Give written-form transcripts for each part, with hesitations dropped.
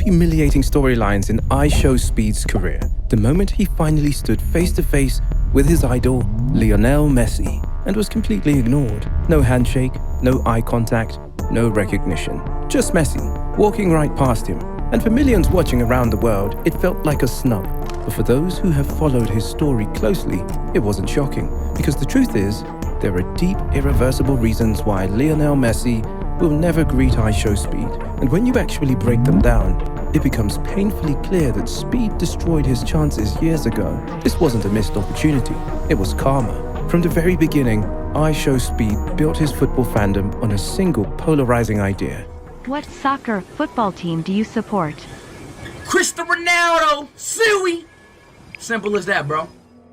humiliating storylines in Ishowspeed's career, the moment he finally stood face to face with his idol, Lionel Messi, and was completely ignored. No handshake, no eye contact, no recognition. Just Messi, walking right past him. And for millions watching around the world, it felt like a snub. But for those who have followed his story closely, it wasn't shocking. Because the truth is, there are deep, irreversible reasons why Lionel Messi will never greet Ishowspeed. And when you actually break them down, it becomes painfully clear that speed destroyed his chances years ago. This wasn't a missed opportunity, it was karma. From the very beginning, Ishowspeed built his football fandom on a single polarizing idea. What soccer football team do you support? Cristiano Ronaldo, Suey. Simple as that, bro.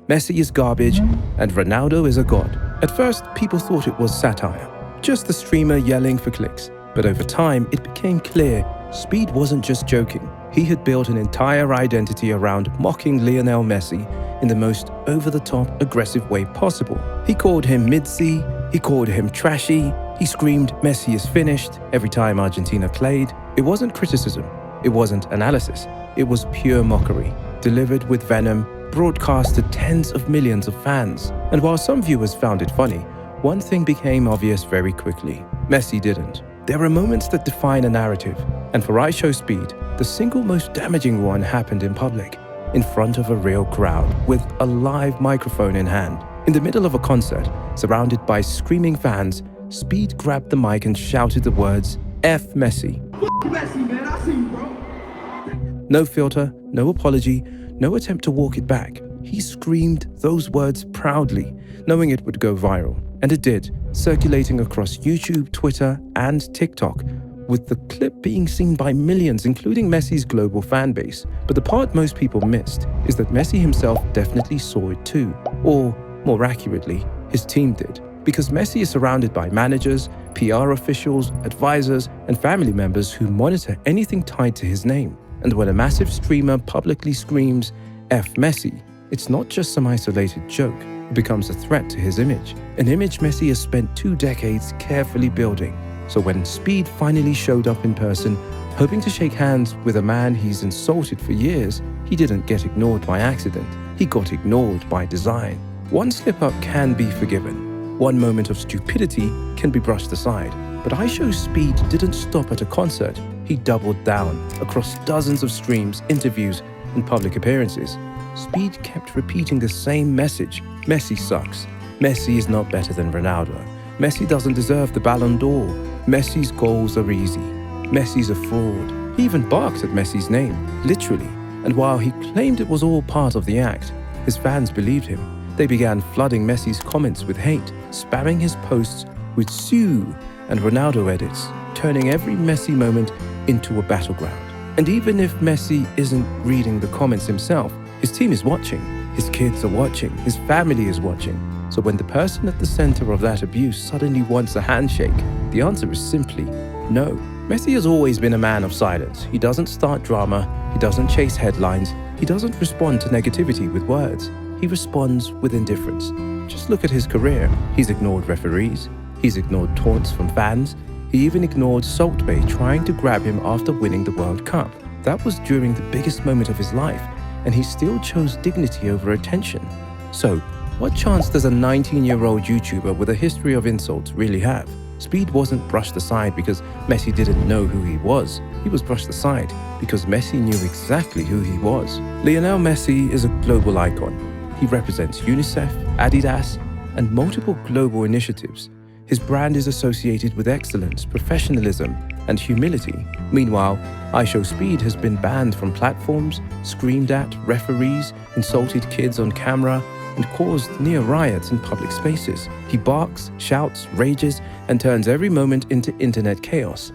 Messi is garbage and Ronaldo is a god. At first, people thought it was satire, just the streamer yelling for clicks. But over time, it became clear Speed wasn't just joking. He had built an entire identity around mocking Lionel Messi in the most over-the-top, aggressive way possible. He called him Mitzi, he called him trashy, he screamed Messi is finished every time Argentina played. It wasn't criticism, it wasn't analysis, it was pure mockery, delivered with venom, broadcast to tens of millions of fans. And while some viewers found it funny, one thing became obvious very quickly. Messi didn't. There are moments that define a narrative, and for Ishowspeed, the single most damaging one happened in public, in front of a real crowd, with a live microphone in hand. In the middle of a concert, surrounded by screaming fans, Speed grabbed the mic and shouted the words, F Messi. Messi, man, I see you, bro. No filter, no apology, no attempt to walk it back. He screamed those words proudly, knowing it would go viral. And it did, circulating across YouTube, Twitter, and TikTok, with the clip being seen by millions, including Messi's global fan base. But the part most people missed is that Messi himself definitely saw it too. Or, more accurately, his team did. Because Messi is surrounded by managers, PR officials, advisors, and family members who monitor anything tied to his name. And when a massive streamer publicly screams, F Messi, it's not just some isolated joke. It becomes a threat to his image. An image Messi has spent 2 decades carefully building. So when Speed finally showed up in person, hoping to shake hands with a man he's insulted for years, he didn't get ignored by accident. He got ignored by design. One slip-up can be forgiven. One moment of stupidity can be brushed aside. But Ishowspeed didn't stop at a concert. He doubled down across dozens of streams, interviews, and public appearances. Speed kept repeating the same message. Messi sucks. Messi is not better than Ronaldo. Messi doesn't deserve the Ballon d'Or. Messi's goals are easy. Messi's a fraud. He even barked at Messi's name, literally. And while he claimed it was all part of the act, his fans believed him. They began flooding Messi's comments with hate, spamming his posts with Sue and Ronaldo edits, turning every Messi moment into a battleground. And even if Messi isn't reading the comments himself, his team is watching, his kids are watching, his family is watching. So when the person at the center of that abuse suddenly wants a handshake, the answer is simply no. Messi has always been a man of silence. He doesn't start drama, he doesn't chase headlines, he doesn't respond to negativity with words. He responds with indifference. Just look at his career. He's ignored referees, he's ignored taunts from fans, he even ignored Salt Bae trying to grab him after winning the World Cup. That was during the biggest moment of his life, and he still chose dignity over attention. So, what chance does a 19-year-old YouTuber with a history of insults really have? Speed wasn't brushed aside because Messi didn't know who he was. He was brushed aside because Messi knew exactly who he was. Lionel Messi is a global icon. He represents UNICEF, Adidas, and multiple global initiatives. His brand is associated with excellence, professionalism, and humility. Meanwhile, Ishowspeed has been banned from platforms, screamed at referees, insulted kids on camera, and caused near riots in public spaces. He barks, shouts, rages, and turns every moment into internet chaos.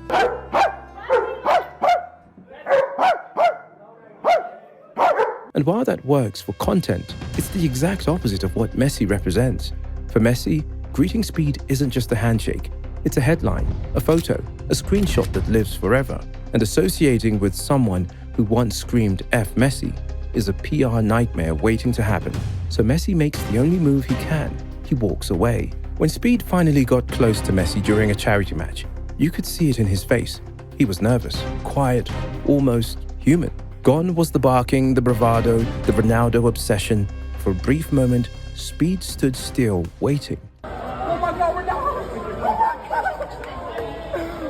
And while that works for content, it's the exact opposite of what Messi represents. For Messi, greeting Speed isn't just a handshake. It's a headline, a photo, a screenshot that lives forever. And associating with someone who once screamed F Messi is a PR nightmare waiting to happen. So Messi makes the only move he can. He walks away. When Speed finally got close to Messi during a charity match, you could see it in his face. He was nervous, quiet, almost human. Gone was the barking, the bravado, the Ronaldo obsession. For a brief moment, Speed stood still, waiting. Oh my God, we're down! Oh my God!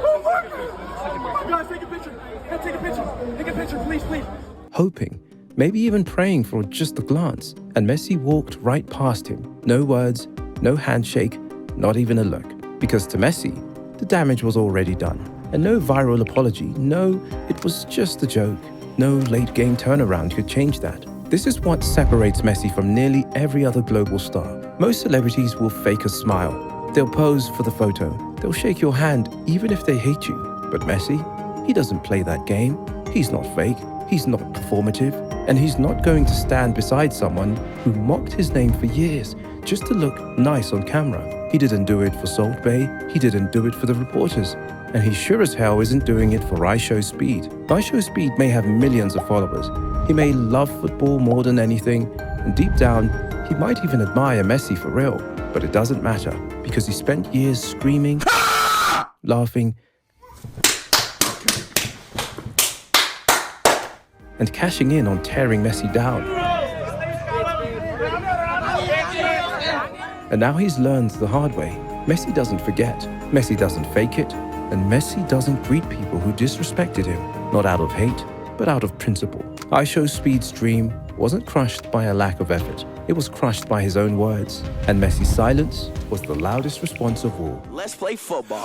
Oh my God! Oh my God, take a picture! Hey, take a picture! Take a picture, please, please! Hoping, maybe even praying for just a glance, and Messi walked right past him. No words, no handshake, not even a look. Because to Messi, the damage was already done. And no viral apology, no, it was just a joke. No late-game turnaround could change that. This is what separates Messi from nearly every other global star. Most celebrities will fake a smile. They'll pose for the photo. They'll shake your hand even if they hate you. But Messi, he doesn't play that game. He's not fake. He's not performative. And he's not going to stand beside someone who mocked his name for years just to look nice on camera. He didn't do it for Salt Bay. He didn't do it for the reporters. And he sure as hell isn't doing it for Ishowspeed. Ishowspeed may have millions of followers. He may love football more than anything, and deep down, he might even admire Messi for real. But it doesn't matter, because he spent years screaming, laughing, and cashing in on tearing Messi down. And now he's learned the hard way. Messi doesn't forget. Messi doesn't fake it. And Messi doesn't greet people who disrespected him, not out of hate, but out of principle. Ishowspeed's dream wasn't crushed by a lack of effort. It was crushed by his own words. And Messi's silence was the loudest response of all. Let's play football.